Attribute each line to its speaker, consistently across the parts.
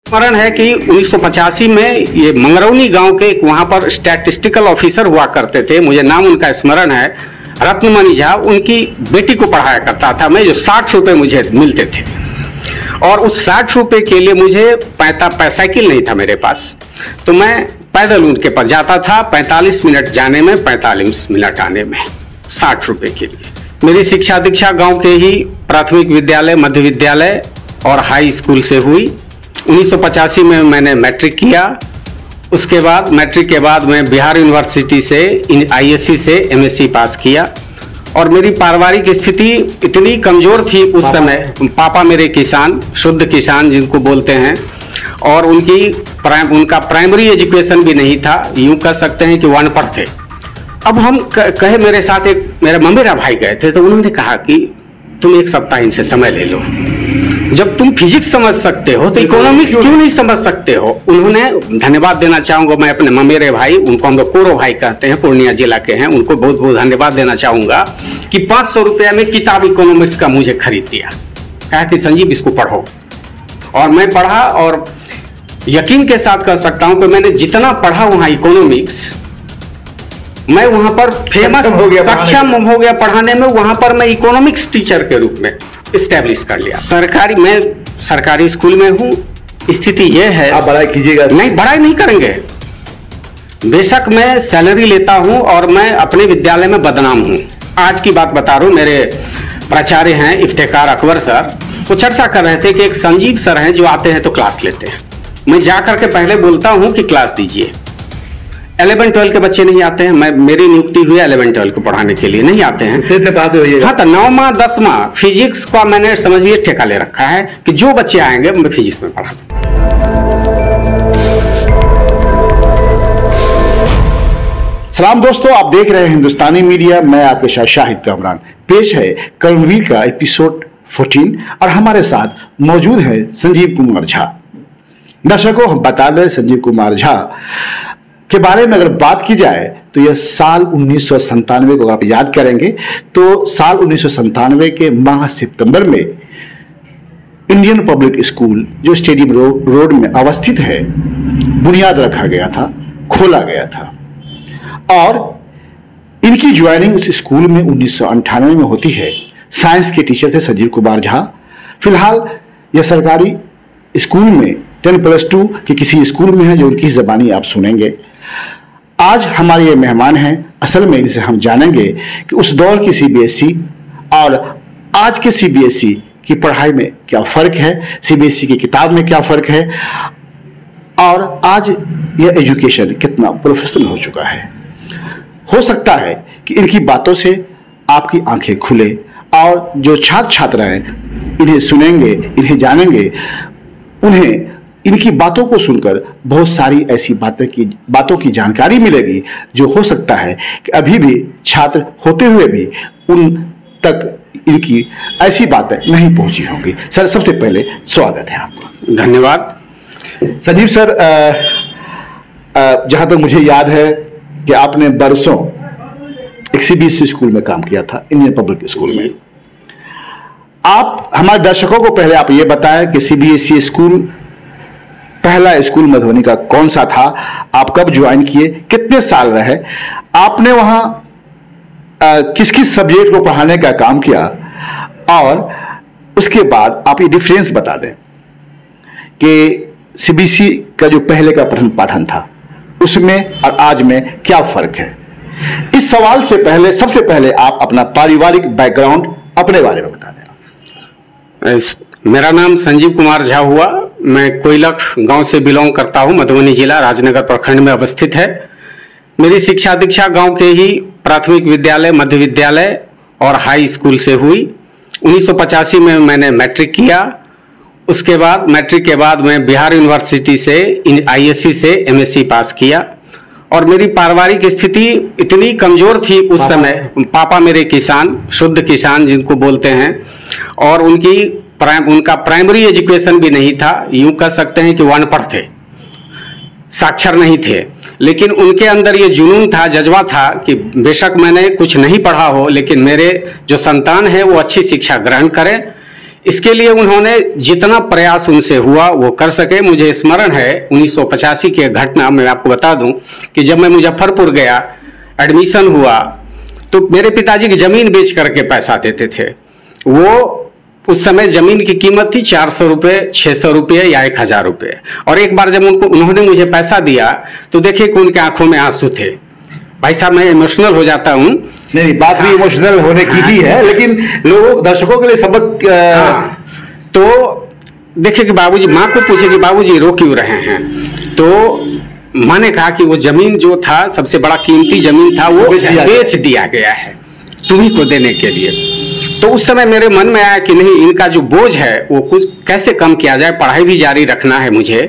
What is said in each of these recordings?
Speaker 1: स्मरण है कि 1985 में ये मंगरौनी गांव के वहां पर स्टैटिस्टिकल ऑफिसर हुआ करते थे, मुझे नाम उनका स्मरण है, रत्नमणि झा, उनकी बेटी को पढ़ाया करता था मैं, जो 60 रुपये मुझे मिलते थे। और उस 60 रुपये के लिए मुझे साइकिल नहीं था मेरे पास, तो मैं पैदल उनके पास जाता था, 45 मिनट जाने में, 45 मिनट आने में, 60 रुपये के लिए। मेरी शिक्षा दीक्षा गांव के ही प्राथमिक विद्यालय, मध्य विद्यालय और हाई स्कूल से हुई। 1985 में मैंने मैट्रिक किया। उसके बाद मैट्रिक के बाद मैं बिहार यूनिवर्सिटी से ISC से MSc पास किया। और मेरी पारिवारिक स्थिति इतनी कमज़ोर थी उस समय, पापा मेरे किसान, शुद्ध किसान जिनको बोलते हैं, और उनका प्राइमरी एजुकेशन भी नहीं था, यूँ कह सकते हैं कि वो अनपढ़ थे। अब हम कहे, मेरे साथ एक मेरा ममेरा भाई गए थे, तो उन्होंने कहा कि तुम एक सप्ताह इनसे समय ले लो, जब तुम फिजिक्स समझ सकते हो तो इकोनॉमिक्स क्यों नहीं समझ सकते हो। उन्होंने, धन्यवाद देना चाहूँगा मैं अपने ममेरे भाई, उनको हम लोग कोरो भाई कहते हैं, पूर्णिया जिला के हैं, उनको बहुत बहुत धन्यवाद देना चाहूँगा कि 500 रुपया में किताब इकोनॉमिक्स का मुझे खरीद दिया, कहा कि संजीव इसको पढ़ो। और मैं पढ़ा, और यकीन के साथ कह सकता हूँ कि मैंने जितना पढ़ा वहाँ इकोनॉमिक्स, मैं वहाँ पर फेमस हो गया, सक्षम हो गया पढ़ाने में। वहाँ पर मैं इकोनॉमिक्स टीचर के रूप में इस्टेब्लिश कर लिया। मैं सरकारी स्कूल में हूँ। स्थिति ये है,
Speaker 2: आप बढ़ाई कीजिएगा?
Speaker 1: नहीं, बढ़ाई नहीं करेंगे। बेशक मैं सैलरी लेता हूँ और मैं अपने विद्यालय में बदनाम हूँ। आज की बात बता रहा हूँ, मेरे प्राचार्य हैं इफ्तेकार अकबर सर, वो चर्चा कर रहे थे कि एक संजीव सर हैं जो आते हैं तो क्लास लेते हैं। मैं जा करके पहले बोलता हूँ कि क्लास दीजिए। 11-12 के बच्चे नहीं आते हैं, मेरी नियुक्ति हुई 11-12 को पढ़ाने के लिए, नहीं आते हैं। हाँ, तो 9वां 10वां फिजिक्स का मैंने समझिए ठेका ले रखा है कि जो बच्चे आएंगे मैं फिजिक्स में पढ़ा दूं।
Speaker 2: सलाम दोस्तों, आप देख रहे हैं हिंदुस्तानी मीडिया, मैं आपके साथ शाहिद कामरान। पेश है कर्मवीर का एपिसोड 14 और हमारे साथ मौजूद है संजीव कुमार झा। दर्शकों, हम बता दें, संजीव कुमार झा के बारे में अगर बात की जाए तो यह साल 1997 को आप याद करेंगे तो साल 1997 के माह सितंबर में इंडियन पब्लिक स्कूल जो स्टेडियम रोड में अवस्थित है, बुनियाद रखा गया था, खोला गया था। और इनकी ज्वाइनिंग उस स्कूल में 1998 में होती है। साइंस के टीचर थे संजीव कुमार झा। फिलहाल यह सरकारी स्कूल में 10+2 के किसी स्कूल में है, जो उनकी ज़बानी आप सुनेंगे। आज हमारे ये मेहमान हैं। असल में इनसे हम जानेंगे कि उस दौर की CBSE और आज के CBSE की पढ़ाई में क्या फ़र्क है, CBSE की किताब में क्या फ़र्क है, और आज यह एजुकेशन कितना प्रोफेशनल हो चुका है। हो सकता है कि इनकी बातों से आपकी आंखें खुले और जो छात्र छात्राएं इन्हें सुनेंगे, इन्हें जानेंगे, उन्हें इनकी बातों को सुनकर बहुत सारी ऐसी बातों की जानकारी मिलेगी जो हो सकता है कि अभी भी छात्र होते हुए भी उन तक इनकी ऐसी बातें नहीं पहुंची होंगी। सर, सबसे पहले स्वागत है आपका।
Speaker 1: धन्यवाद।
Speaker 2: संजीव सर, जहां तक मुझे याद है कि आपने बरसों एक CBSE स्कूल में काम किया था, इंडियन पब्लिक स्कूल में। आप हमारे दर्शकों को पहले आप ये बताएं कि CBSE स्कूल, पहला स्कूल मधुबनी का कौन सा था, आप कब ज्वाइन किए, कितने साल रहे, आपने वहां किस किस सब्जेक्ट को पढ़ाने का काम किया, और उसके बाद आप ये डिफरेंस बता दें कि CBSE का जो पहले का पठन पाठन था उसमें और आज में क्या फर्क है। इस सवाल से पहले, सबसे पहले आप अपना पारिवारिक बैकग्राउंड अपने बारे में बता दें।
Speaker 1: मेरा नाम संजीव कुमार झा हुआ। मैं कोयलख गांव से बिलोंग करता हूं, मधुबनी जिला राजनगर प्रखंड में अवस्थित है। मेरी शिक्षा दीक्षा गांव के ही प्राथमिक विद्यालय, मध्य विद्यालय और हाई स्कूल से हुई। 1985 में मैंने मैट्रिक किया। उसके बाद मैट्रिक के बाद मैं बिहार यूनिवर्सिटी से ISC से MSc पास किया। और मेरी पारिवारिक स्थिति इतनी कमज़ोर थी उस समय, पापा मेरे किसान, शुद्ध किसान जिनको बोलते हैं, और उनका प्राइमरी एजुकेशन भी नहीं था, यूँ कह सकते हैं कि वो अनपढ़ थे, साक्षर नहीं थे। लेकिन उनके अंदर ये जुनून था, जज्बा था कि बेशक मैंने कुछ नहीं पढ़ा हो, लेकिन मेरे जो संतान है वो अच्छी शिक्षा ग्रहण करें। इसके लिए उन्होंने जितना प्रयास उनसे हुआ वो कर सके। मुझे स्मरण है 1985 की घटना, मैं आपको बता दूं कि जब मैं मुजफ्फरपुर गया, एडमिशन हुआ, तो मेरे पिताजी की जमीन बेच करके पैसा देते थे। वो उस समय जमीन की कीमत थी 400 रुपये, 600 रुपये या 1000 रुपये। और एक बार जब उन्होंने मुझे पैसा दिया तो देखिए कि उनके आंखों में आंसू थे। भाई साहब, मैं इमोशनल हो जाता हूँ।
Speaker 2: नहीं, बात भी इमोशनल होने की ही है, लेकिन लोगों दर्शकों के लिए सबक
Speaker 1: तो देखिए कि बाबूजी, माँ को पूछे कि बाबूजी रो क्यों रहे हैं, तो माँ ने कहा कि वो जमीन जो था, सबसे बड़ा कीमती जमीन था, वो बेच दिया गया है तुम्ही को देने के लिए। तो उस समय मेरे मन में आया कि नहीं, इनका जो बोझ है वो कुछ कैसे कम किया जाए, पढ़ाई भी जारी रखना है मुझे।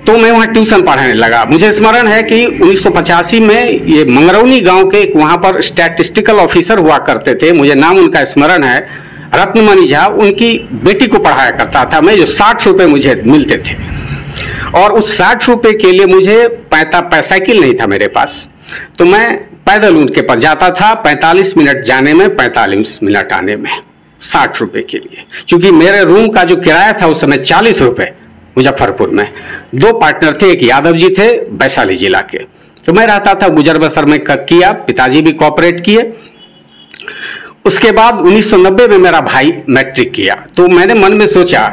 Speaker 1: तो मैं वहाँ ट्यूशन पढ़ाने लगा। मुझे स्मरण है कि 1985 में ये मंगरौनी गांव के वहाँ पर स्टैटिस्टिकल ऑफिसर हुआ करते थे, मुझे नाम उनका स्मरण है, रत्नमणि झा। उनकी बेटी को पढ़ाया करता था मैं, जो 60 रुपये मुझे मिलते थे। और उस 60 रुपये के लिए मुझे साइकिल नहीं था मेरे पास, तो मैं पैदल उनके पास जाता था। 45 मिनट जाने में, 45 मिनट आने में, 60 रुपये के लिए। क्योंकि मेरे रूम का जो किराया था उस समय 40 रुपये मुजफ्फरपुर में। 2 पार्टनर थे, एक यादव जी थे वैशाली जिला के, तो मैं रहता था, गुजर बसर में किया, पिताजी भी कोऑपरेट किए। उसके बाद 1990 में मेरा भाई मैट्रिक किया, तो मैंने मन में सोचा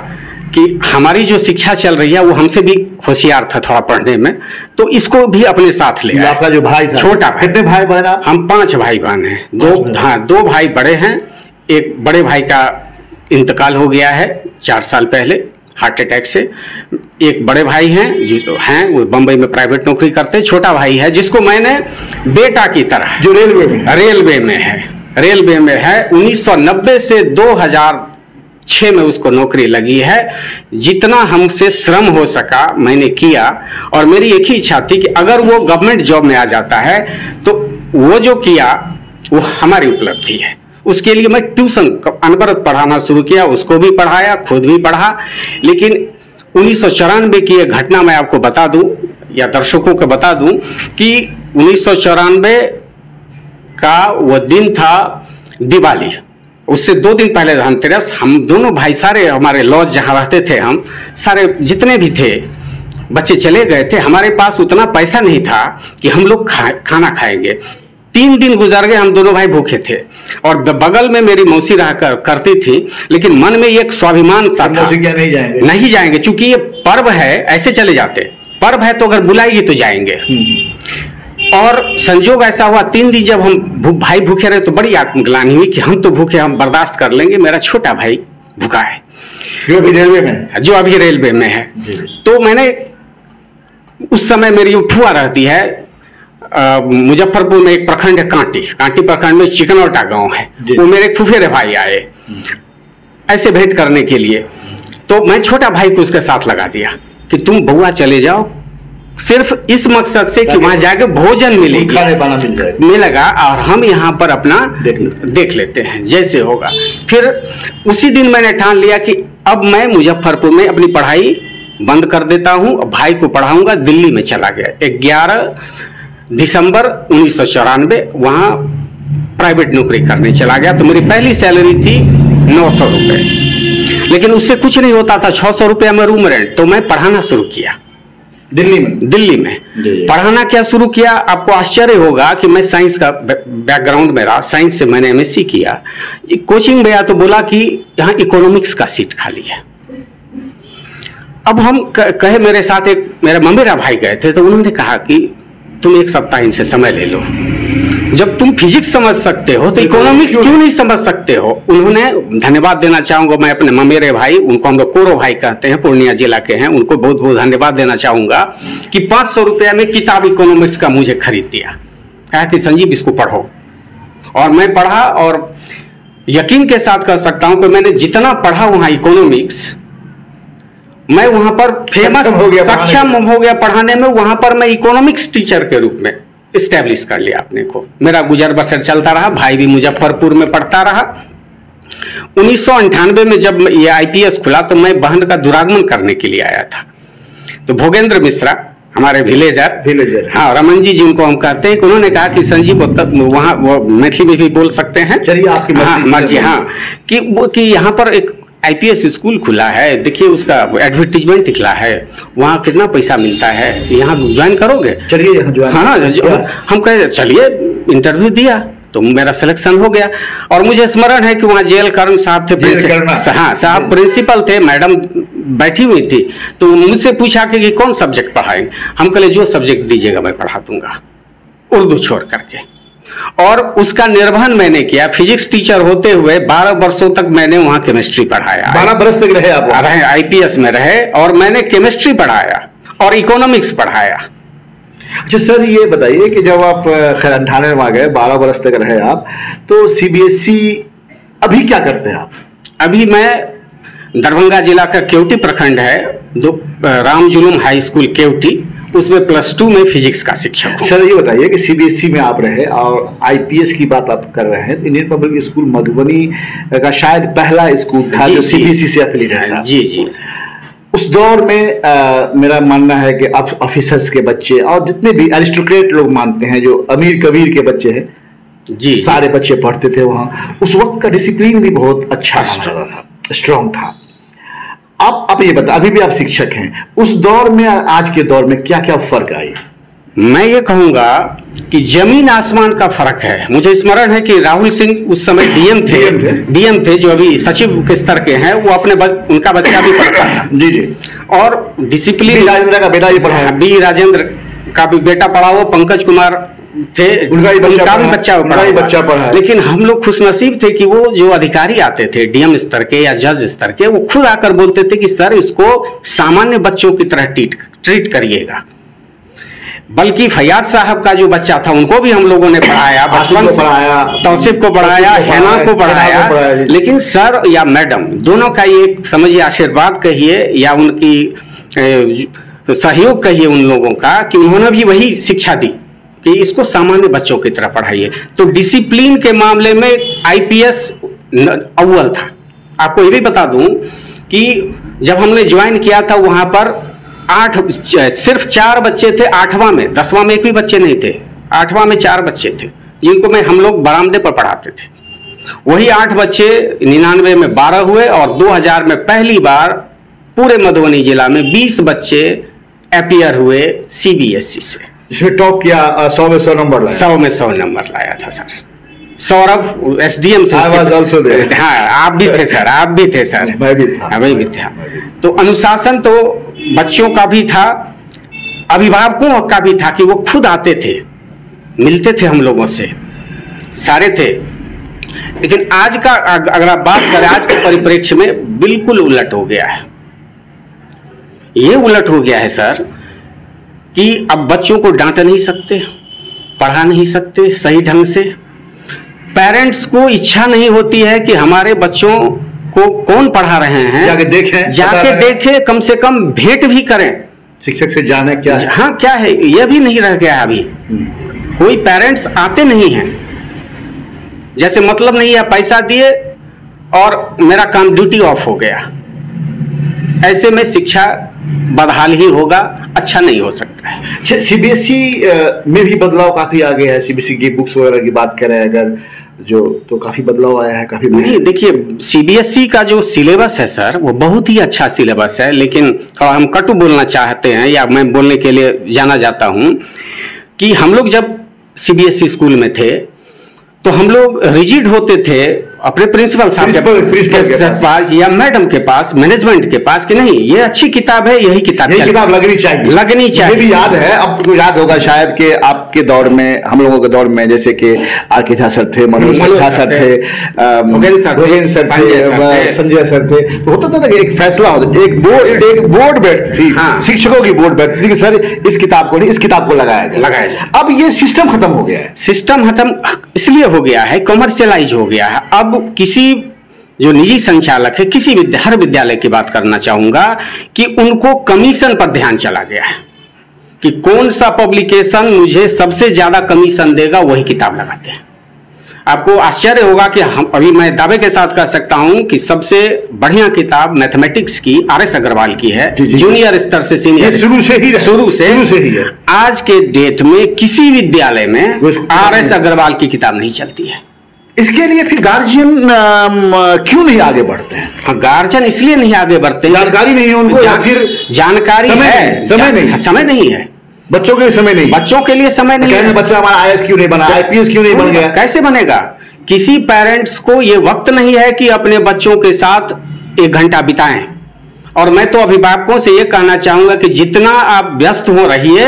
Speaker 1: कि हमारी जो शिक्षा चल रही है वो हमसे भी होशियार था थोड़ा पढ़ने में, तो इसको भी अपने साथ ले आया।
Speaker 2: आपका जो भाई था,
Speaker 1: छोटा भाई,
Speaker 2: कितने भाई बहन आप?
Speaker 1: हम 5 भाई बहन हैं। 2 भाई बड़े हैं, एक बड़े भाई का इंतकाल हो गया है 4 साल पहले हार्ट अटैक से। एक बड़े भाई हैं जो हैं वो बंबई में प्राइवेट नौकरी करते हैं। छोटा भाई है जिसको मैंने बेटा की तरह,
Speaker 2: जो रेलवे
Speaker 1: में है 1990 से 2006 में उसको नौकरी लगी है। जितना हमसे श्रम हो सका मैंने किया, और मेरी एक ही इच्छा थी कि अगर वो गवर्नमेंट जॉब में आ जाता है तो वो जो किया वो हमारी उपलब्धि है। उसके लिए मैं ट्यूशन अनवरत पढ़ाना शुरू किया, उसको भी पढ़ाया, खुद भी पढ़ा। लेकिन 1994 की एक घटना मैं आपको बता दूं या दर्शकों को बता दूं कि 1994 का वो दिन था दिवाली, उससे 2 दिन पहले धनतेरस। हम दोनों भाई, सारे हमारे लॉज जहाँ रहते थे, हम सारे जितने भी थे बच्चे चले गए थे। हमारे पास उतना पैसा नहीं था कि हम लोग खाना खाएंगे। 3 दिन गुजर गए, हम दोनों भाई भूखे थे। और बगल में मेरी मौसी रहा करती थी, लेकिन मन में एक स्वाभिमान सा था, नहीं जाएंगे क्योंकि ये पर्व है, ऐसे चले जाते। पर्व है तो अगर बुलाएगी तो जाएंगे। और संजोग ऐसा हुआ, 3 दिन जब हम भाई भूखे रहे तो बड़ी आत्मग्लानि हुई कि हम तो भूखे, हम बर्दाश्त कर लेंगे, मेरा छोटा भाई भूखा है जो अभी रेलवे में है। तो मैंने उस समय, मेरी फुआ रहती है मुजफ्फरपुर में, एक प्रखंड है कांटी प्रखंड में चिकनौटा गांव है, वो मेरे फुफेरे भाई आए ऐसे भेंट करने के लिए। तो मैं छोटा भाई को उसके साथ लगा दिया कि तुम बउआ चले जाओ, सिर्फ इस मकसद से कि वहां जाके भोजन मिलेगी, मिलेगा, और हम यहाँ पर अपना देख लेते हैं जैसे होगा। फिर उसी दिन मैंने ठान लिया कि अब मैं मुजफ्फरपुर में अपनी पढ़ाई बंद कर देता हूँ, भाई को पढ़ाऊंगा। दिल्ली में चला गया 11 दिसंबर 1994, वहां प्राइवेट नौकरी करने चला गया। तो मेरी पहली सैलरी थी 900 रुपये, लेकिन उससे कुछ नहीं होता था। 600 रुपये में रूम रेंट। तो मैं पढ़ाना शुरू किया दिल्ली में पढ़ाना क्या शुरू किया। आपको आश्चर्य होगा कि मैं साइंस का बैकग्राउंड मेरा, साइंस से मैंने MSc किया। कोचिंग गया तो बोला कि यहाँ इकोनॉमिक्स का सीट खाली है। अब हम कहे, मेरे साथ एक मेरा ममेरा भाई गए थे, तो उन्होंने कहा कि तुम 1 सप्ताह इनसे समय ले लो, जब तुम फिजिक्स समझ सकते हो तो इकोनॉमिक्स क्यों नहीं समझ सकते हो। उन्होंने, धन्यवाद देना चाहूंगा मैं अपने ममेरे भाई, उनको हम लोग कोरो भाई कहते हैं, पूर्णिया जिला के हैं, उनको बहुत बहुत धन्यवाद देना चाहूंगा कि 500 रुपया में किताब इकोनॉमिक्स का मुझे खरीद दिया। कहा कि संजीव इसको पढ़ो, और मैं पढ़ा। और यकीन के साथ कह सकता हूं कि मैंने जितना पढ़ा वहां इकोनॉमिक्स, मैं वहां पर फेमस सक्षम हो गया पढ़ाने में। वहां पर मैं इकोनॉमिक्स टीचर के रूप में इस्टेब्लिश कर लिया अपने को। मेरा गुजर बसर चलता रहा, भाई भी मुजफ्फरपुर में पढ़ता रहा। 1998 में जब ये IPS खुला तो मैं बहन का दुरागमन करने के लिए आया था। तो भोगेंद्र मिश्रा, हमारे विलेजर, हाँ, रमन जी जिनको हम कहते हैं, उन्होंने कहा कि संजीव वहाँ, वो मैथिली में भी बोल सकते हैं, चलिए आपकी मर्जी, हाँ, कि यहाँ पर एक आईपीएस स्कूल खुला है, देखिए उसका एडवर्टीजमेंट निकला है, वहाँ कितना पैसा मिलता है, यहाँ ज्वाइन करोगे?
Speaker 2: चलिए यहाँ ज्वाइन।
Speaker 1: हाँ, हम कहे चलिए, इंटरव्यू दिया तो मेरा सिलेक्शन हो गया। और मुझे स्मरण है कि वहाँ जेएल कर्ण साहब थे, हाँ साहब प्रिंसिपल थे, मैडम बैठी हुई थी, तो मुझसे पूछा कि कौन सब्जेक्ट पढ़ाएंगे? हम कहे जो सब्जेक्ट दीजिएगा मैं पढ़ा दूंगा, उर्दू छोड़ करके। और उसका निर्वहन मैंने किया। फिजिक्स टीचर होते हुए 12 वर्षों तक मैंने वहाँ केमिस्ट्री पढ़ाया।
Speaker 2: 12 बरस तक रहे आप?
Speaker 1: रहे, आईपीएस में रहे, और मैंने केमिस्ट्री पढ़ाया और इकोनॉमिक्स पढ़ाया।
Speaker 2: अच्छा सर, ये बताइए कि जब आप खैर 98 में आ गए, 12 बरस तक रहे आप, तो सीबीएसई अभी क्या करते हैं आप?
Speaker 1: अभी मैं दरभंगा जिला का केवटी प्रखंड है, राम जुलूम हाई स्कूल केवटी, उसमें +2 में फिजिक्स का शिक्षक हूं।
Speaker 2: सर ये बताइए कि सीबीएसई में आप रहे और आईपीएस की बात आप कर रहे हैं, तो इंडियन पब्लिक स्कूल मधुबनी का शायद पहला स्कूल था जो सीबीएसई से एफिलिएटेड था।
Speaker 1: जी जी।
Speaker 2: उस दौर में मेरा मानना है कि अब ऑफिसर्स के बच्चे और जितने भी एरिस्टोक्रेट लोग मानते हैं, जो अमीर कबीर के बच्चे हैं
Speaker 1: जी,
Speaker 2: सारे बच्चे पढ़ते थे वहाँ। उस वक्त का डिसिप्लिन भी बहुत अच्छा था, स्ट्रॉन्ग था। आप ये बता, अभी भी आप शिक्षक हैं, उस दौर में आज के दौर में क्या क्या फर्क आई?
Speaker 1: मैं ये कहूंगा कि जमीन आसमान का फर्क है। मुझे स्मरण है कि राहुल सिंह उस समय डीएम थे जो अभी सचिव के स्तर के हैं, वो उनका बच्चा भी पढ़ता था।
Speaker 2: जी जी।
Speaker 1: और डिसिप्लिन,
Speaker 2: राजेंद्र का बेटा भी पढ़ा है,
Speaker 1: बी राजेंद्र का भी बेटा पढ़ा, वो पंकज कुमार थे, उनका भी बच्चा पढ़ा। लेकिन हम लोग खुशनसीब थे कि वो जो अधिकारी आते थे डीएम स्तर के या जज स्तर के, वो खुद आकर बोलते थे कि सर इसको सामान्य बच्चों की तरह ट्रीट करिएगा। बल्कि फैयाज साहब का जो बच्चा था उनको भी हम लोगों ने पढ़ाया, तौसीफ को पढ़ाया, हैना को पढ़ाया। लेकिन सर या मैडम दोनों का ये समझिए आशीर्वाद कहिए या उनकी सहयोग कहिए उन लोगों का, कि उन्होंने भी वही शिक्षा दी कि इसको सामान्य बच्चों की तरह पढ़ाइए। तो डिसिप्लिन के मामले में आईपीएस अव्वल था। आपको ये भी बता दूं कि जब हमने ज्वाइन किया था वहां पर सिर्फ 4 बच्चे थे 8वां में, 10वां में एक भी बच्चे नहीं थे, 8वां में 4 बच्चे थे जिनको हम लोग बरामदे पर पढ़ाते थे। वही 8 बच्चे 99 में 12 हुए और 2000 में पहली बार पूरे मधुबनी जिला में 20 बच्चे अपीयर हुए सीबीएसई से,
Speaker 2: जिसमें टॉप किया, 100 में 100 नंबर लाया।
Speaker 1: 100 में 100 नंबर लाया था सर। सौरभ एसडीएम थे। हाँ, आप भी थे सर, आप भी थे सर।
Speaker 2: मैं भी था।
Speaker 1: मैं भी था। तो अनुशासन तो बच्चों का भी था, अभिभावकों का भी था कि वो खुद आते थे, मिलते थे हम लोगों से, सारे थे। लेकिन आज का अगर आप बात करें, आज के परिप्रेक्ष्य में बिल्कुल उलट हो गया है। ये उलट हो गया है सर कि अब बच्चों को डांट नहीं सकते, पढ़ा नहीं सकते सही ढंग से। पेरेंट्स को इच्छा नहीं होती है कि हमारे बच्चों को कौन पढ़ा रहे हैं, जाके देखें, कम से कम भेंट भी करें,
Speaker 2: शिक्षक से जाने क्या है।
Speaker 1: हाँ क्या है, यह भी नहीं रह गया अभी। कोई पेरेंट्स आते नहीं हैं, जैसे मतलब नहीं है, पैसा दिए और मेरा काम ड्यूटी ऑफ हो गया। ऐसे में शिक्षा बदहाल ही होगा, अच्छा नहीं हो सकता है।
Speaker 2: सीबीएसई में भी बदलाव काफी आ गया है। सीबीएसई की बुक्स वगैरह की बात करें अगर जो, तो काफी बदलाव आया है, काफी।
Speaker 1: नहीं, देखिए सीबीएसई का जो सिलेबस है सर, वो बहुत ही अच्छा सिलेबस है। लेकिन थोड़ा हम कटु बोलना चाहते हैं, या मैं बोलने के लिए जाना जाता हूं कि हम लोग जब सीबीएसई स्कूल में थे तो हम लोग रिजिड होते थे अपने प्रिंसिपल साहब के पास या मैडम के पास, मैनेजमेंट के पास, कि नहीं ये अच्छी किताब है, यही किताब
Speaker 2: लगनी चाहिए। भी याद है, आपको याद होगा शायद कि आपके दौर में, हम लोगों के दौर में, जैसे कि आर.के. झा सर थे, मनोज झा सर थे, संजय सर थे, होता था ना कि एक फैसला होता, एक बोर्ड बैठती थी, शिक्षकों की बोर्ड बैठती थी कि सर इस किताब को नहीं, इस किताब को लगाया जाए। अब ये सिस्टम खत्म हो गया है।
Speaker 1: सिस्टम खत्म इसलिए हो गया है, कमर्शियलाइज हो गया है। अब किसी जो निजी संचालक है, किसी हर विद्यालय की बात करना चाहूंगा कि उनको कमीशन पर ध्यान चला गया है कि कौन सा पब्लिकेशन मुझे सबसे ज्यादा कमीशन देगा, वही किताब लगाते हैं। आपको आश्चर्य होगा कि हम अभी मैं दावे के साथ कह सकता हूं कि सबसे बढ़िया किताब मैथमेटिक्स की आर.एस. अग्रवाल की है, जूनियर स्तर से सीनियर, शुरू से ही है। आज के डेट में किसी विद्यालय में आर.एस. अग्रवाल की किताब नहीं चलती है।
Speaker 2: इसके लिए फिर गार्जियन क्यों नहीं आगे बढ़ते हैं?
Speaker 1: हाँ, गार्जियन इसलिए नहीं आगे बढ़ते,
Speaker 2: जानकारी नहीं है उनको, या फिर
Speaker 1: जानकारी है, समय नहीं है।
Speaker 2: बच्चों के लिए समय नहीं,
Speaker 1: बच्चों के लिए समय नहीं है।
Speaker 2: बच्चा हमारा आईएएस क्यों नहीं बना, आईपीएस क्यों नहीं बन गया?
Speaker 1: कैसे बनेगा? किसी पेरेंट्स को ये वक्त नहीं है कि अपने बच्चों के साथ 1 घंटा बिताएं। और मैं तो अभिभावकों से ये कहना चाहूंगा कि जितना आप व्यस्त हो रहिए,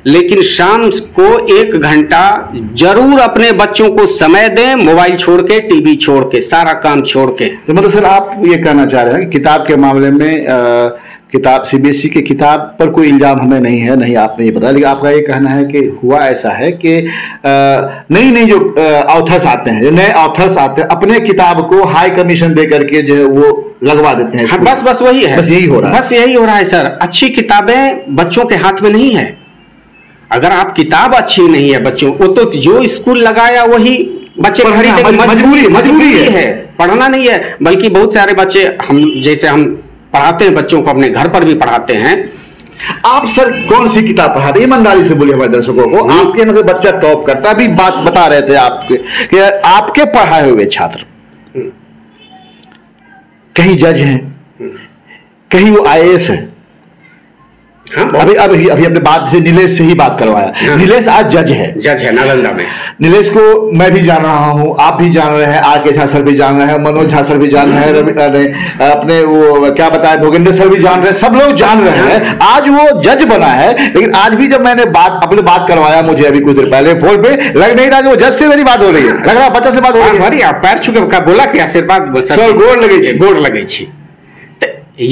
Speaker 1: लेकिन शाम को 1 घंटा जरूर अपने बच्चों को समय दें, मोबाइल छोड़ के, टीवी छोड़ के, सारा काम छोड़ के।
Speaker 2: तो मतलब सर आप ये कहना चाह रहे हैं कि किताब के मामले में किताब सीबीएसई की किताब पर कोई इल्जाम हमें नहीं है, नहीं आपने ये बताया, लेकिन आपका ये कहना है कि हुआ ऐसा है कि नई नई जो ऑथर्स आते हैं, नए ऑथर्स आते हैं, अपने किताब को हाई कमीशन दे करके जो है वो लगवा देते हैं।
Speaker 1: हाँ, बस वही है,
Speaker 2: बस यही हो रहा है,
Speaker 1: बस यही हो रहा है सर। अच्छी किताबें बच्चों के हाथ में नहीं है। अगर आप किताब अच्छी नहीं है बच्चों को, तो जो स्कूल लगाया वही बच्चे खरीदेंगे। मजबूरी है, पढ़ना नहीं है। बल्कि बहुत सारे बच्चे, हम पढ़ाते हैं बच्चों को, अपने घर पर भी पढ़ाते हैं।
Speaker 2: आप सर कौन सी किताब पढ़ाते हैं? ईमानदारी से बोलिए हमारे दर्शकों को। आपके यहाँ से बच्चा टॉप करता, अभी बात बता रहे थे आपके कि आपके पढ़ाए हुए छात्र कहीं जज हैं, कहीं वो आईएएस है।
Speaker 1: हाँ,
Speaker 2: अभी अपने बात से नीलेश से ही बात करवाया। हाँ, नीलेश आज जज है
Speaker 1: नालंदा में।
Speaker 2: नीलेश को मैं भी जान रहा हूं, आप भी जान रहे हैं, आर के झा सर भी जान रहे हैं, मनोज झा सर भी जान रहे हैं, अपने वो क्या बताया भोगेंद्र सर भी जान रहे हैं, सब लोग जान रहे हैं। आज वो जज बना है, लेकिन आज भी जब मैंने अपनी बात करवाया, मुझे अभी कुछ देर पहले फोन पे लग नहीं रहा कि वो जज से मेरी बात हो रही है, लग रहा बच्चा से बात हो रही है।
Speaker 1: पैर छुके बोला कि आशीर्वाद गोड़ लगे छी।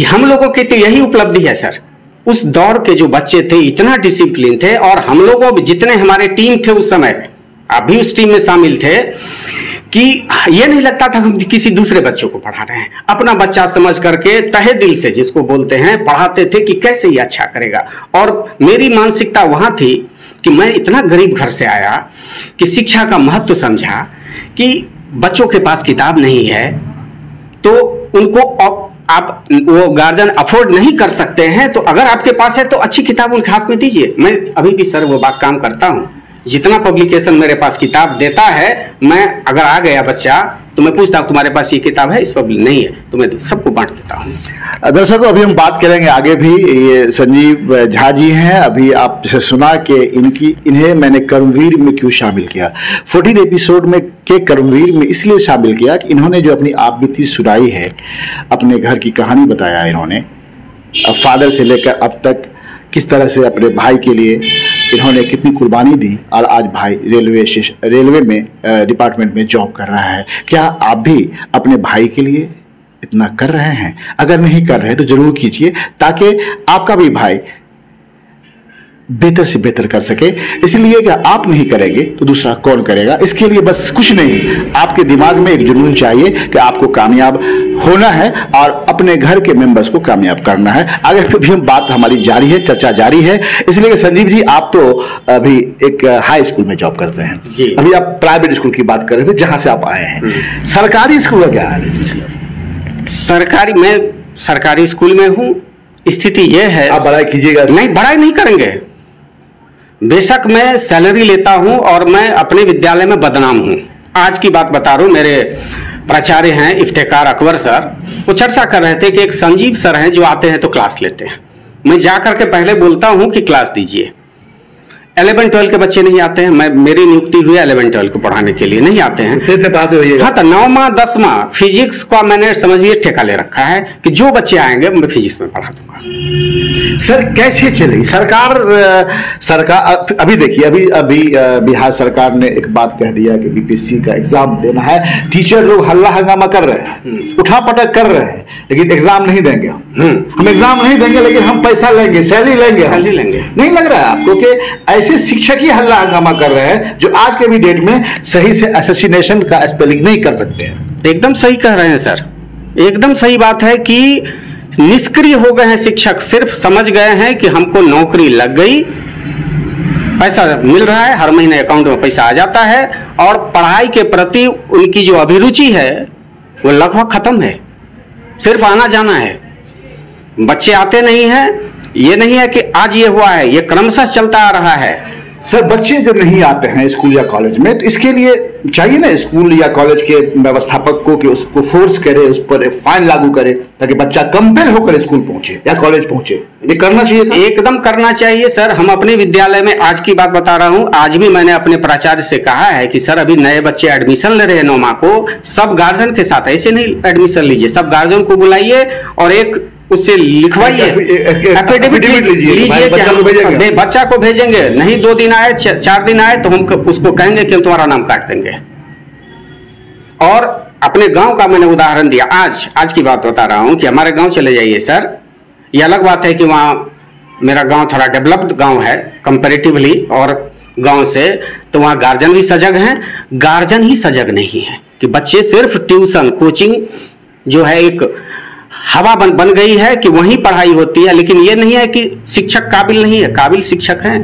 Speaker 1: हम लोगों की तो यही उपलब्धि है सर। उस दौर के जो बच्चे थे इतना डिसिप्लिन थे, और हम लोगों जितने हमारे टीम थे उस समय, आप भी उस टीम में शामिल थे, कि ये नहीं लगता था हम किसी दूसरे बच्चों को पढ़ा रहे हैं। अपना बच्चा समझ करके तहे दिल से, जिसको बोलते हैं, पढ़ाते थे कि कैसे ये अच्छा करेगा। और मेरी मानसिकता वहां थी कि मैं इतना गरीब घर से आया कि शिक्षा का महत्व समझा कि बच्चों के पास किताब नहीं है तो उनको आप वो गार्जियन अफोर्ड नहीं कर सकते हैं, तो अगर आपके पास है तो अच्छी किताब उनके हाथ में दीजिए। मैं अभी भी सर वो बात काम करता हूं। जितना पब्लिकेशन मेरे पास किताब देता है, मैं अगर आ गया बच्चा तो मैं पूछता हूं तुम्हारे पास ये किताब है, इस पर नहीं है तो मैं सबको बांट देता हूं।
Speaker 2: दर्शकों अभी हम बात करेंगे आगे भी। ये संजीव झा जी हैं, अभी आपसे सुना कि इन्हें मैंने कर्मवीर में क्यों शामिल किया। 14 एपिसोड में के कर्मवीर में इसलिए शामिल किया कि इन्होंने जो अपनी आप बीती सुनाई है, अपने घर की कहानी बताया इन्होंने, फादर से लेकर अब तक किस तरह से अपने भाई के लिए इन्होंने कितनी कुर्बानी दी, और आज भाई रेलवे में डिपार्टमेंट में जॉब कर रहा है। क्या आप भी अपने भाई के लिए इतना कर रहे हैं? अगर नहीं कर रहे तो जरूर कीजिए, ताकि आपका भी भाई बेहतर से बेहतर कर सके। इसलिए कि आप नहीं करेंगे तो दूसरा कौन करेगा। इसके लिए बस कुछ नहीं, आपके दिमाग में एक जुनून चाहिए कि आपको कामयाब होना है और अपने घर के मेंबर्स को कामयाब करना है। आगे भी हम बात हमारी जारी है, चर्चा जारी है। इसलिए संजीव जी, आप तो अभी एक हाई स्कूल में जॉब करते हैं, अभी आप प्राइवेट स्कूल की बात कर रहे थे जहां से आप आए हैं। सरकारी स्कूल का क्या हाल है?
Speaker 1: मैं सरकारी स्कूल में हूँ। स्थिति यह है,
Speaker 2: आप बड़ाई कीजिएगा
Speaker 1: नहीं, बड़ाई नहीं करेंगे। बेशक मैं सैलरी लेता हूं और मैं अपने विद्यालय में बदनाम हूं। आज की बात बता रहा हूं, मेरे प्राचार्य हैं इफ्तेकार अकबर सर, वो चर्चा कर रहे थे कि एक संजीव सर हैं जो आते हैं तो क्लास लेते हैं। मैं जाकर के पहले बोलता हूं कि क्लास दीजिए। 11-12 के बच्चे नहीं आते हैं, मेरी नियुक्ति हुई 11-12 को पढ़ाने के लिए, नहीं आते हैं। हाँ, तो 9वां 10वां फिजिक्स का मैंने समझिए ठेका ले रखा है कि जो बच्चे आएंगे मैं फिजिक्स में पढ़ा दूंगा।
Speaker 2: सर कैसे चलेगी सरकार? अभी देखिए, अभी बिहार सरकार ने एक बात कह दिया कि बीपीएससी का एग्जाम देना है। टीचर लोग हल्ला हंगामा कर रहे हैं, उठा पटक कर रहे हैं, लेकिन एग्जाम नहीं देंगे। हम एग्जाम नहीं देंगे, लेकिन हम पैसा लेंगे, सैलरी लेंगे। नहीं लग रहा है आपको कि ऐसे शिक्षक ही हल्ला हंगामा कर रहे हैं जो आज के भी डेट में सही से असैसिनेशन का स्पेलिंग नहीं कर सकते हैं?
Speaker 1: एकदम सही कह रहे हैं सर, एकदम सही बात है कि निष्क्रिय हो गए हैं शिक्षक। सिर्फ समझ गए हैं कि हमको नौकरी लग गई, पैसा मिल रहा है, हर महीने अकाउंट में पैसा आ जाता है, और पढ़ाई के प्रति उनकी जो अभिरुचि है वो लगभग खत्म है। सिर्फ आना जाना है, बच्चे आते नहीं हैं। ये नहीं है कि आज ये हुआ है, ये क्रमशः चलता आ रहा है।
Speaker 2: सर बच्चे जब नहीं आते हैं स्कूल या कॉलेज में, तो इसके लिए चाहिए ना स्कूल या कॉलेज के व्यवस्थापक को कि उसको फोर्स करे, उस पर फाइन लागू करे, ताकि बच्चा कंपेल होकर स्कूल पहुंचे या कॉलेज पहुंचे। ये करना चाहिए था?
Speaker 1: एकदम करना चाहिए सर। हम अपने विद्यालय में आज की बात बता रहा हूं, आज भी मैंने अपने प्राचार्य से कहा है कि सर अभी नए बच्चे एडमिशन ले रहे हैं 9वीं को, सब गार्जियन के साथ ऐसे नहीं एडमिशन लीजिए, सब गार्जियन को बुलाइए और एक उससे लिखवाइए, एफिडेविट लीजिए, बच्चा को भेजेंगे। नहीं 2 दिन आए 4 दिन आए तो हम उसको कहेंगे कि हम तुम्हारा नाम काट देंगे। और अपने गांव का मैंने उदाहरण दिया, आज की बात बता रहा हूं कि हमारे गांव चले जाइए सर। ये अलग बात है कि वहां मेरा गांव थोड़ा डेवलप्ड गांव है कंपैरेटिवली और गांव से, तो वहां गार्जियन भी सजग हैं। गार्जियन ही सजग नहीं है कि बच्चे सिर्फ ट्यूशन कोचिंग जो है एक हवा बन गई है कि वहीं पढ़ाई होती है, लेकिन ये नहीं है कि शिक्षक काबिल नहीं है, काबिल शिक्षक हैं,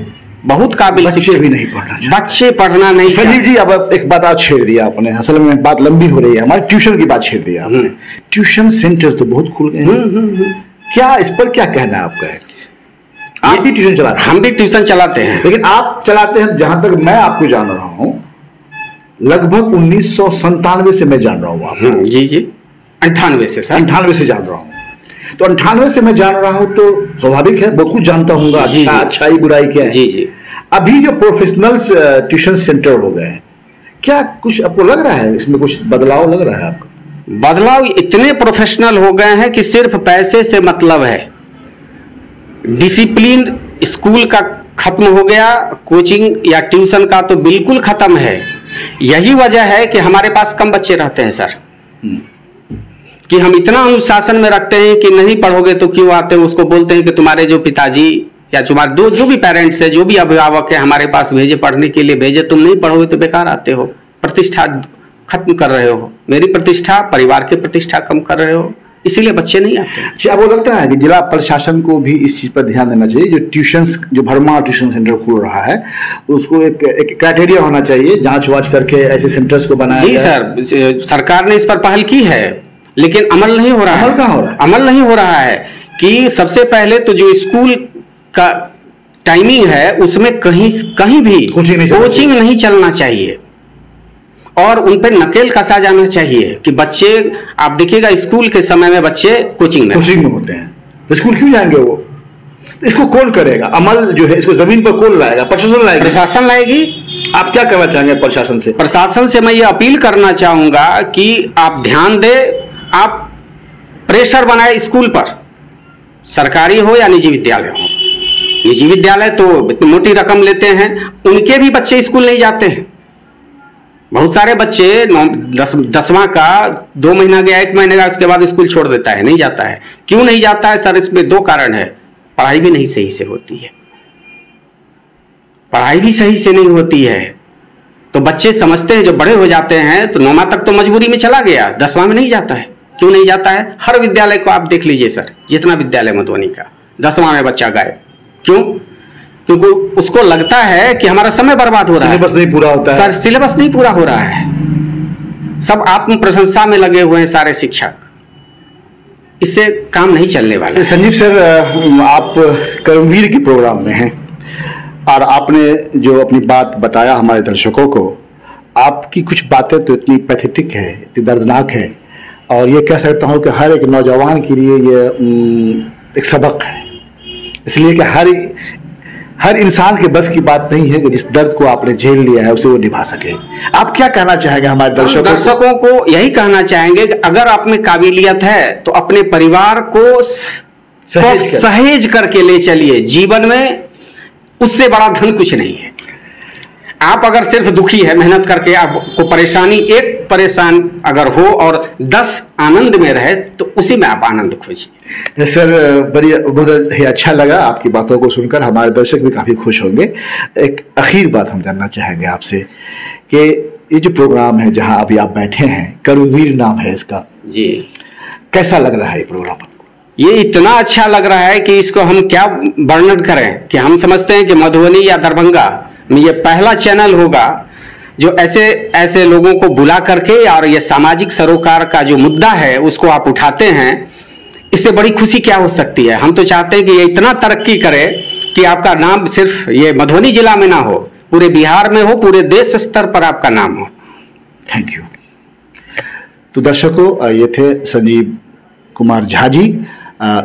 Speaker 1: बहुत काबिल शिक्षक
Speaker 2: भी नहीं पढ़ना,
Speaker 1: बच्चे पढ़ना नहीं।
Speaker 2: संजीव जी अब एक बात आज छेड़ दिया आपने, असल में बात लंबी हो रही है, हमारे ट्यूशन की बात छेड़ दिया आपने। ट्यूशन सेंटर तो बहुत खुल गए हैं, क्या इस पर क्या कहना है आपका? आप भी ट्यूशन चलाते हैं?
Speaker 1: हम भी ट्यूशन चलाते हैं,
Speaker 2: लेकिन आप चलाते हैं जहां तक मैं आपको जान रहा हूं लगभग 1997 से मैं जान रहा हूं आपको।
Speaker 1: जी जी 98 से सर,
Speaker 2: 98 से जान रहा हूँ। तो 98 से मैं जान रहा हूँ तो स्वाभाविक है बहुत कुछ जानता हूँ, अच्छाई बुराई क्या है।
Speaker 1: जी जी।
Speaker 2: अभी जो प्रोफेशनल ट्यूशन सेंटर हो गए हैं, क्या कुछ आपको लग रहा है इसमें कुछ बदलाव लग रहा है आपको?
Speaker 1: बदलाव इतने प्रोफेशनल हो गए हैं कि सिर्फ पैसे से मतलब है, डिसिप्लिन स्कूल का खत्म हो गया, कोचिंग या ट्यूशन का तो बिल्कुल खत्म है। यही वजह है कि हमारे पास कम बच्चे रहते हैं सर, कि हम इतना अनुशासन में रखते हैं कि नहीं पढ़ोगे तो क्यों आते हो। उसको बोलते हैं कि तुम्हारे जो पिताजी या तुम्हारे जो भी पेरेंट्स है, जो भी अभिभावक है हमारे पास भेजे पढ़ने के लिए भेजे, तुम नहीं पढ़ोगे तो बेकार आते हो, प्रतिष्ठा खत्म कर रहे हो, मेरी प्रतिष्ठा परिवार की प्रतिष्ठा कम कर रहे हो, इसीलिए बच्चे नहीं आते।
Speaker 2: अच्छा, आपको लगता है कि जिला प्रशासन को भी इस चीज पर ध्यान देना चाहिए? जो ट्यूशंस, जो भरमार ट्यूशन सेंटर खुल रहा है, उसको एक क्राइटेरिया होना चाहिए, जांच वाच करके ऐसे सेंटर्स को बनाया जाए।
Speaker 1: जी सर, सरकार ने इस पर पहल की है, लेकिन अमल नहीं हो रहा है।
Speaker 2: अमल कहाँ हो रहा है?
Speaker 1: अमल नहीं हो रहा है कि सबसे पहले तो जो स्कूल का टाइमिंग है उसमें कहीं भी कोचिंग नहीं चलना चाहिए और उन पर नकेल कसा जाना चाहिए कि बच्चे, आप देखिएगा स्कूल के समय में बच्चे कोचिंग में
Speaker 2: होते हैं, तो स्कूल क्यों जाएंगे वो? इसको कौन करेगा? अमल जो है इसको जमीन पर कौन लाएगा? प्रशासन लाएगी। आप क्या कहना चाहेंगे प्रशासन से? प्रशासन से मैं ये अपील करना चाहूंगा कि आप ध्यान दें, आप प्रेशर बनाए स्कूल पर, सरकारी हो या निजी विद्यालय हो। निजी विद्यालय तो इतनी मोटी रकम लेते हैं, उनके भी बच्चे स्कूल नहीं जाते हैं। बहुत सारे बच्चे 10वां का 2 महीना गया, 1 महीने का, उसके बाद स्कूल छोड़ देता है, नहीं जाता है। क्यों नहीं जाता है सर? इसमें 2 कारण है, पढ़ाई भी नहीं सही से होती है, पढ़ाई भी सही से नहीं होती है। तो बच्चे समझते हैं, जो बड़े हो जाते हैं तो 9वीं तक तो मजबूरी में चला गया, 10वां में नहीं जाता है। क्यों नहीं जाता है? हर विद्यालय को आप देख लीजिए सर, जितना विद्यालय मधुबनी का, 10वां में बच्चा गायब। क्यों? क्योंकि उसको लगता है कि हमारा समय बर्बाद हो रहा है, सिलेबस नहीं पूरा होता है।
Speaker 1: सर सिलेबस नहीं पूरा हो रहा है, सब आत्म प्रशंसा में लगे हुए हैं सारे शिक्षक, इससे काम नहीं चलने वाला।
Speaker 2: संजीव सर, आप कर्मवीर के प्रोग्राम में हैं और आपने जो अपनी बात बताया हमारे दर्शकों को, आपकी कुछ बातें तो इतनी पैथेटिक है, इतनी दर्दनाक है, और ये कह सकता हूँ कि हर एक नौजवान के लिए ये एक सबक है, इसलिए कि हर इंसान के बस की बात नहीं है कि जिस दर्द को आपने झेल लिया है उसे वो निभा सके। आप क्या कहना चाहेंगे हमारे
Speaker 1: दर्शकों को? यही कहना चाहेंगे कि अगर आप में काबिलियत है तो अपने परिवार को सहेज करके ले चलिए। जीवन में उससे बड़ा धन कुछ नहीं है। आप अगर सिर्फ दुखी है, मेहनत करके आपको परेशानी, एक परेशान अगर हो और 10 आनंद में रहे तो उसी में आप आनंद खोजिए।
Speaker 2: सर बहुत ही अच्छा लगा आपकी बातों को सुनकर, हमारे दर्शक भी काफी खुश होंगे। एक आखिर बात हम जानना चाहेंगे आपसे कि ये जो प्रोग्राम है जहां अभी आप बैठे हैं, कर्मवीर नाम है इसका
Speaker 1: जी,
Speaker 2: कैसा लग रहा है ये प्रोग्राम?
Speaker 1: ये इतना अच्छा लग रहा है कि इसको हम क्या वर्णन करें कि हम समझते हैं कि मधुबनी या दरभंगा में ये पहला चैनल होगा जो ऐसे लोगों को बुला करके और ये सामाजिक सरोकार का जो मुद्दा है उसको आप उठाते हैं। इससे बड़ी खुशी क्या हो सकती है? हम तो चाहते हैं कि ये इतना तरक्की करे कि आपका नाम सिर्फ ये मधुबनी जिला में ना हो, पूरे बिहार में हो, पूरे देश स्तर पर आपका नाम हो।
Speaker 2: Thank you. तो दर्शकों, ये थे संजीव कुमार झा जी।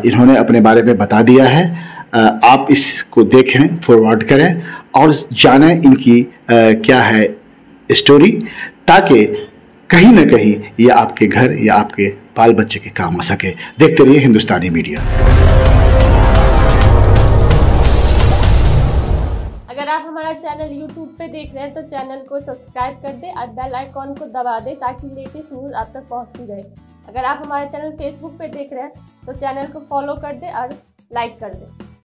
Speaker 2: इन्होंने अपने बारे में बता दिया है। आप इसको देखें, फॉरवर्ड करें और जानें इनकी क्या है स्टोरी, ताकि कहीं ना कहीं ये आपके घर या आपके बाल बच्चे के काम आ सके। देखते रहिए हिंदुस्तानी मीडिया।
Speaker 3: अगर आप हमारा चैनल YouTube पे देख रहे हैं तो चैनल को सब्सक्राइब कर दें और बेल आइकॉन को दबा दें ताकि लेटेस्ट न्यूज़ आप तक पहुंचती रहे। अगर आप हमारा चैनल Facebook पे देख रहे हैं तो चैनल को फॉलो कर दें और लाइक कर दें।